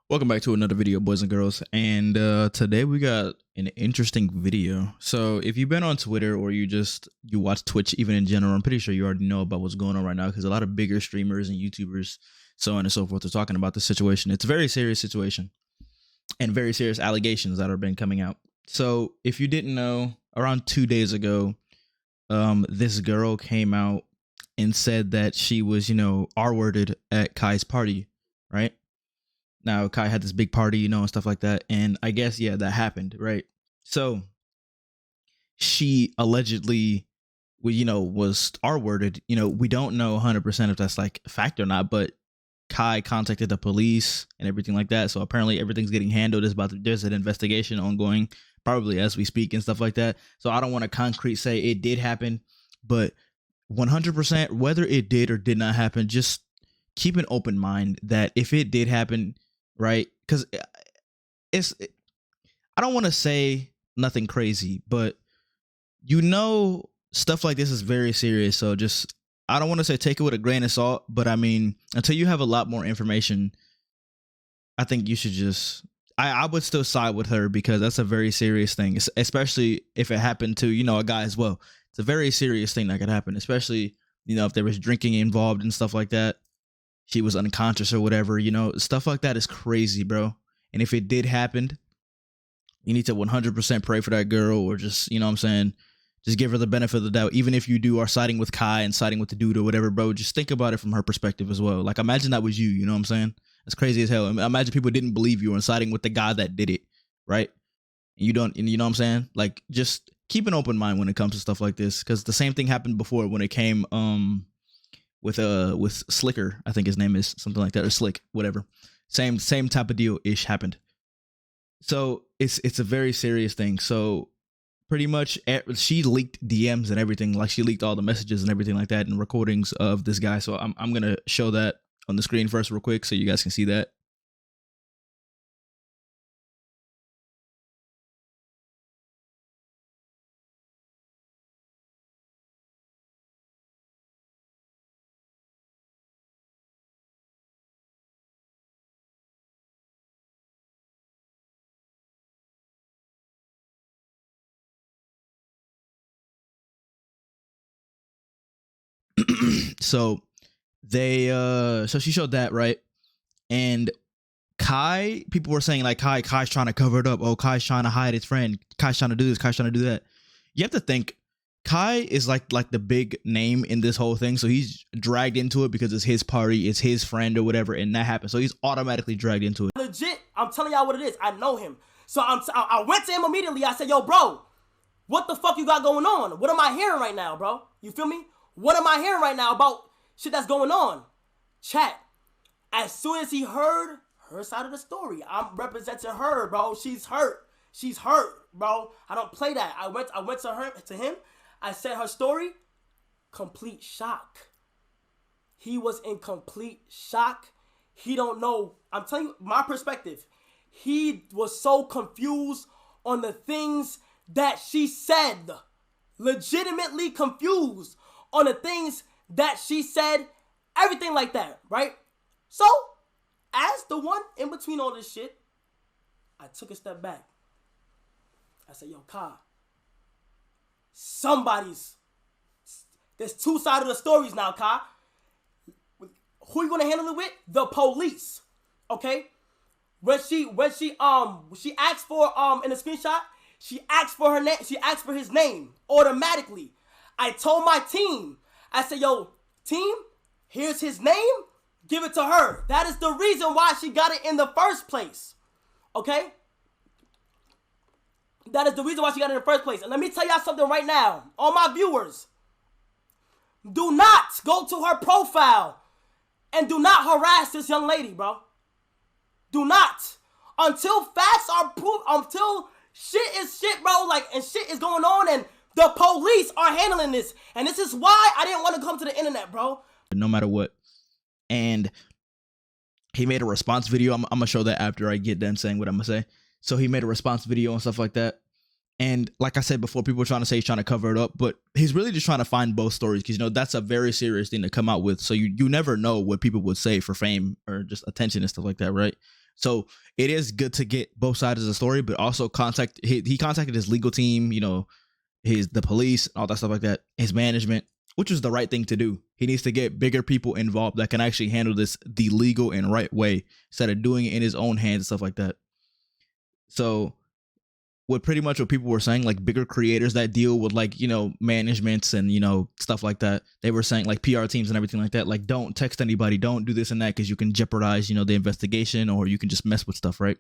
Welcome back to another video, boys and girls. And today we got an interesting video. So if you've been on Twitter or you watch Twitch even in general, I'm pretty sure you already know about what's going on right now because a lot of bigger streamers and YouTubers, so on and so forth, are talking about this situation. It's a very serious situation and very serious allegations that have been coming out. So if you didn't know, around 2 days ago, this girl came out and said that she was, R-worded at Kai's party, right? Now, Kai had this big party, and stuff like that. And I guess, yeah, that happened, right? So she allegedly, was R-worded. We don't know 100% if that's like fact or not, but Kai contacted the police and everything like that. So apparently everything's getting handled. There's an investigation ongoing, probably as we speak and stuff like that. So I don't want to concrete say it did happen, but 100% whether it did or did not happen, just keep an open mind that if it did happen, right? Because I don't want to say nothing crazy, but stuff like this is very serious. So just, I don't want to say take it with a grain of salt, but I mean, until you have a lot more information, I think you should just, I would still side with her because that's a very serious thing, especially if it happened to, a guy as well. It's a very serious thing that could happen, especially, if there was drinking involved and stuff like that. She was unconscious or whatever, stuff like that is crazy, bro. And if it did happen, you need to 100% pray for that girl, or just, what I'm saying, just give her the benefit of the doubt. Even if you are siding with Kai and siding with the dude or whatever, bro, just think about it from her perspective as well. Like, imagine that was you, you know what I'm saying? That's crazy as hell. Imagine people didn't believe you and siding with the guy that did it, right? And you don't, and you know what I'm saying? Like, just keep an open mind when it comes to stuff like this, because the same thing happened before when it came, with Slicker, I think his name is something like that, or Slick, whatever. Same type of deal ish happened. So it's a very serious thing. So pretty much she leaked DMs and everything, like she leaked all the messages and everything like that and recordings of this guy. So I'm gonna show that on the screen first real quick so you guys can see that. So so she showed that, right? And Kai, people were saying like Kai's trying to cover it up. Oh, Kai's trying to hide his friend. Kai's trying to do this. Kai's trying to do that. You have to think Kai is like the big name in this whole thing, so he's dragged into it because it's his party, it's his friend or whatever, and that happens. So he's automatically dragged into it. Legit, I'm telling y'all what it is. I know him, so I went to him immediately. I said, "Yo, bro, what the fuck you got going on? What am I hearing right now, bro? You feel me? What am I hearing right now about shit that's going on?" Chat. As soon as he heard her side of the story, I'm representing her, bro. She's hurt. She's hurt, bro. I don't play that. I went to him. I said her story. Complete shock. He was in complete shock. He don't know. I'm telling you my perspective. He was so confused on the things that she said. Legitimately confused on the things that she said. Everything like that, right? So, as the one in between all this shit, I took a step back. I said, yo, Kai, there's two sides of the stories now, Kai. Who you gonna handle it with? The police, okay? When she asked for, in the screenshot, she asked for her name, she asked for his name automatically. I told my team, I said, yo, team, here's his name, give it to her. That is the reason why she got it in the first place, okay? That is the reason why she got it in the first place. And let me tell y'all something right now. All my viewers, do not go to her profile and do not harass this young lady, bro. Do not. Until facts are proved, until shit is shit, bro, like, and shit is going on and the police are handling this. And this is why I didn't want to come to the internet, bro. No matter what. And he made a response video. I'm gonna show that after I get done saying what I'm gonna say. So he made a response video and stuff like that. And like I said before, people are trying to say he's trying to cover it up, but he's really just trying to find both stories because, that's a very serious thing to come out with. So you never know what people would say for fame or just attention and stuff like that, right? So it is good to get both sides of the story, but also he contacted his legal team, the police, all that stuff like that, his management, which was the right thing to do. He needs to get bigger people involved that can actually handle this the legal and right way instead of doing it in his own hands and stuff like that. So what people were saying, like bigger creators that deal with like, managements and, stuff like that. They were saying like PR teams and everything like that. Like, don't text anybody, don't do this and that, because you can jeopardize, the investigation, or you can just mess with stuff, right?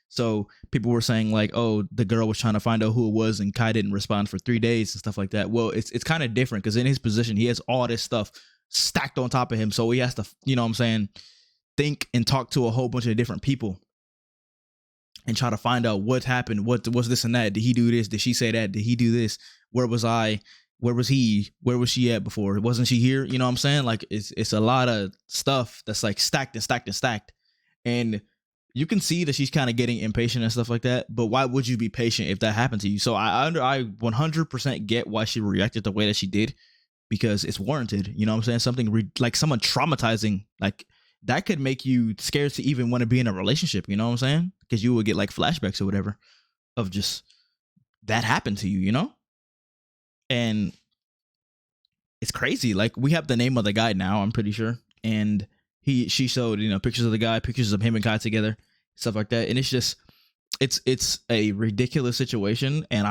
So people were saying like, oh, the girl was trying to find out who it was and Kai didn't respond for 3 days and stuff like that. Well, it's kind of different because in his position, he has all this stuff stacked on top of him. So he has to, think and talk to a whole bunch of different people and try to find out what happened. What was this and that? Did he do this? Did she say that? Did he do this? Where was I? Where was he? Where was she at before? Wasn't she here? You know what I'm saying? Like it's a lot of stuff that's like stacked and stacked and stacked. And you can see that she's kind of getting impatient and stuff like that. But why would you be patient if that happened to you? So I 100% get why she reacted the way that she did, because it's warranted. You know what I'm saying? Something like someone traumatizing, like that could make you scared to even want to be in a relationship. You know what I'm saying? Because you would get like flashbacks or whatever of just that happened to you, And it's crazy. Like, we have the name of the guy now, I'm pretty sure. And she showed, pictures of the guy, pictures of him and Kai together, stuff like that. And it's just, it's a ridiculous situation. And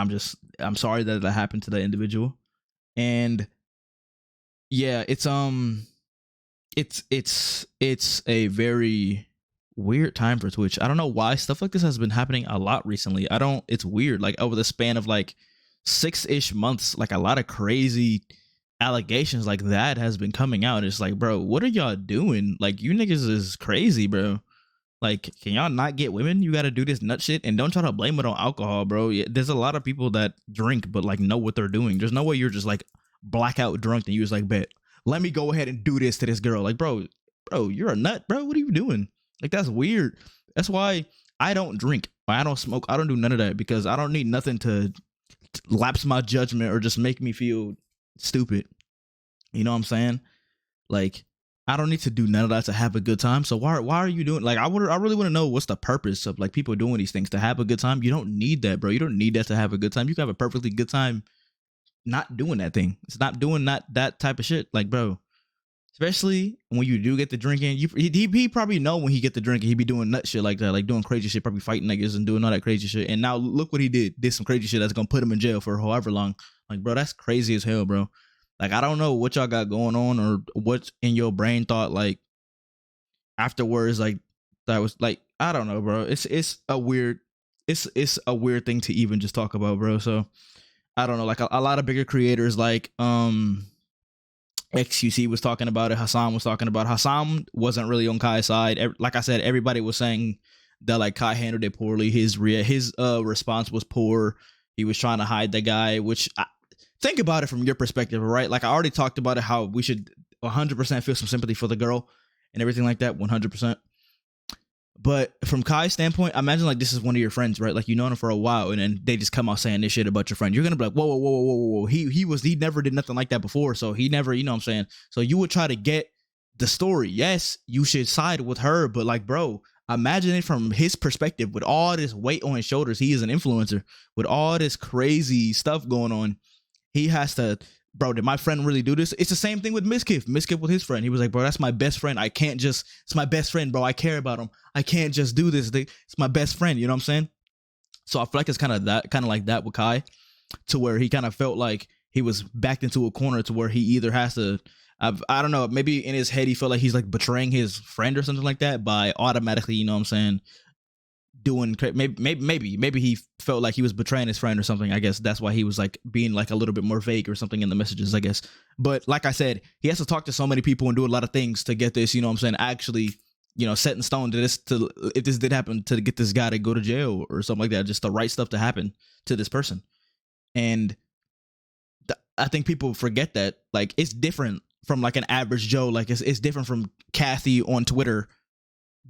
I'm sorry that happened to the individual. And yeah, it's a very weird time for Twitch. I don't know why stuff like this has been happening a lot recently. It's weird. Like over the span of like 6-ish months, like a lot of crazy allegations like that has been coming out. It's like, bro, what are y'all doing? Like, you niggas is crazy, bro. Like, can y'all not get women? You got to do this nut shit, and don't try to blame it on alcohol, bro. There's a lot of people that drink but like know what they're doing. There's no way you're just like blackout drunk and you just like, bet, let me go ahead and do this to this girl. Like, bro, you're a nut, bro. What are you doing? Like, that's weird. That's why I don't drink. I don't smoke. I don't do none of that, because I don't need nothing to lapse my judgment or just make me feel stupid. You know what I'm saying? Like, I don't need to do none of that to have a good time. So why are you doing, like, I really want to know what's the purpose of like people doing these things to have a good time. You don't need that, bro. You don't need that to have a good time. You can have a perfectly good time not doing that thing. It's not doing that type of shit. Like, bro, especially when you do get the drinking, he probably know when he get the drinking, he be doing nut shit like that, like doing crazy shit, probably fighting niggas and doing all that crazy shit. And now look what he did some crazy shit that's gonna put him in jail for however long. Like, bro, that's crazy as hell, bro. Like, I don't know what y'all got going on or what's in your brain thought like afterwards. Like, that was like, I don't know, bro. It's a weird thing to even just talk about, bro. So I don't know. Like a lot of bigger creators like XQC was talking about it. Hassan was talking about it. Hassan wasn't really on Kai's side. Like I said, everybody was saying that like Kai handled it poorly. His response was poor. He was trying to hide the guy, which think about it from your perspective, right? Like I already talked about it, how we should 100% feel some sympathy for the girl and everything like that, 100%. But from Kai's standpoint, imagine like this is one of your friends, right? Like you know him for a while, and then they just come out saying this shit about your friend. You're gonna be like, whoa. He never did nothing like that before, so he never, you know what I'm saying? So you would try to get the story. Yes, you should side with her, but like, bro, imagine it from his perspective with all this weight on his shoulders. He is an influencer with all this crazy stuff going on. He has to, bro, did my friend really do this? It's the same thing with Miskiff. Miskiff with his friend. He was like, bro, that's my best friend. I can't just, it's my best friend, bro. I care about him. I can't just do this. It's my best friend. You know what I'm saying? So I feel like it's kind of like that with Kai, to where he kind of felt like he was backed into a corner to where he either has to, I don't know, maybe in his head he felt like he's like betraying his friend or something like that by automatically, you know what I'm saying, doing, maybe he felt like he was betraying his friend or something. I guess that's why he was like being like a little bit more vague or something in the messages, I guess. But like I said, he has to talk to so many people and do a lot of things to get this, you know what I'm saying, actually, you know, set in stone to this, to if this did happen, to get this guy to go to jail or something like that, just the right stuff to happen to this person. And I think people forget that like it's different from like an average Joe. Like it's different from Kathy on Twitter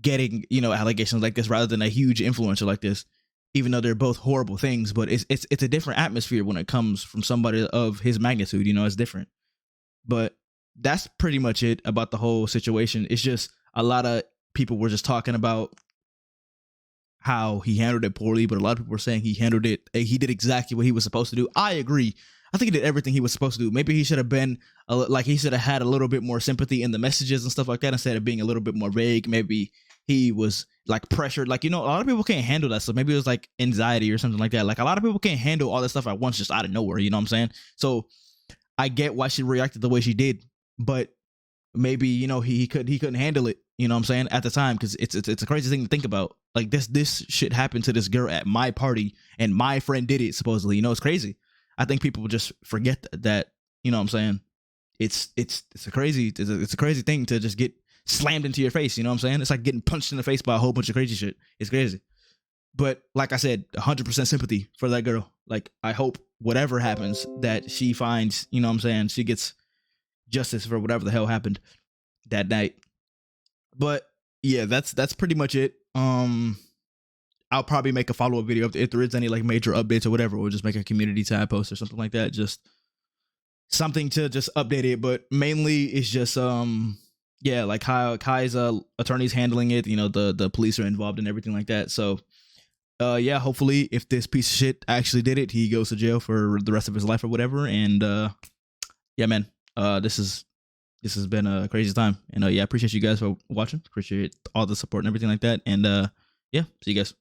getting, you know, allegations like this rather than a huge influencer like this, even though they're both horrible things. But it's a different atmosphere when it comes from somebody of his magnitude. You know, it's different. But that's pretty much it about the whole situation. It's just a lot of people were just talking about how he handled it poorly, but a lot of people were saying he did exactly what he was supposed to do. I agree. I think he did everything he was supposed to do. Maybe he should have been he should have had a little bit more sympathy in the messages and stuff like that instead of being a little bit more vague. Maybe he was like pressured. Like, a lot of people can't handle that stuff. Maybe it was like anxiety or something like that. Like a lot of people can't handle all that stuff at once just out of nowhere. You know what I'm saying? So I get why she reacted the way she did, but maybe, he couldn't handle it. You know what I'm saying? At the time, because it's a crazy thing to think about. Like this shit happened to this girl at my party, and my friend did it supposedly. It's crazy. I think people just forget that. You know what I'm saying? It's a crazy thing to just get slammed into your face. You know what I'm saying? It's like getting punched in the face by a whole bunch of crazy shit. It's crazy. But like I said, 100% sympathy for that girl. Like, I hope whatever happens that she finds, you know what I'm saying, she gets justice for whatever the hell happened that night. But yeah, that's pretty much it. I'll probably make a follow-up video if there is any like major updates or whatever. We'll just make a community tab post or something like that. Just something to just update it. But mainly it's just like how Kai's attorney's handling it. The police are involved and everything like that. So hopefully if this piece of shit actually did it, he goes to jail for the rest of his life or whatever. And man, this has been a crazy time. And I appreciate you guys for watching. Appreciate all the support and everything like that. And see you guys.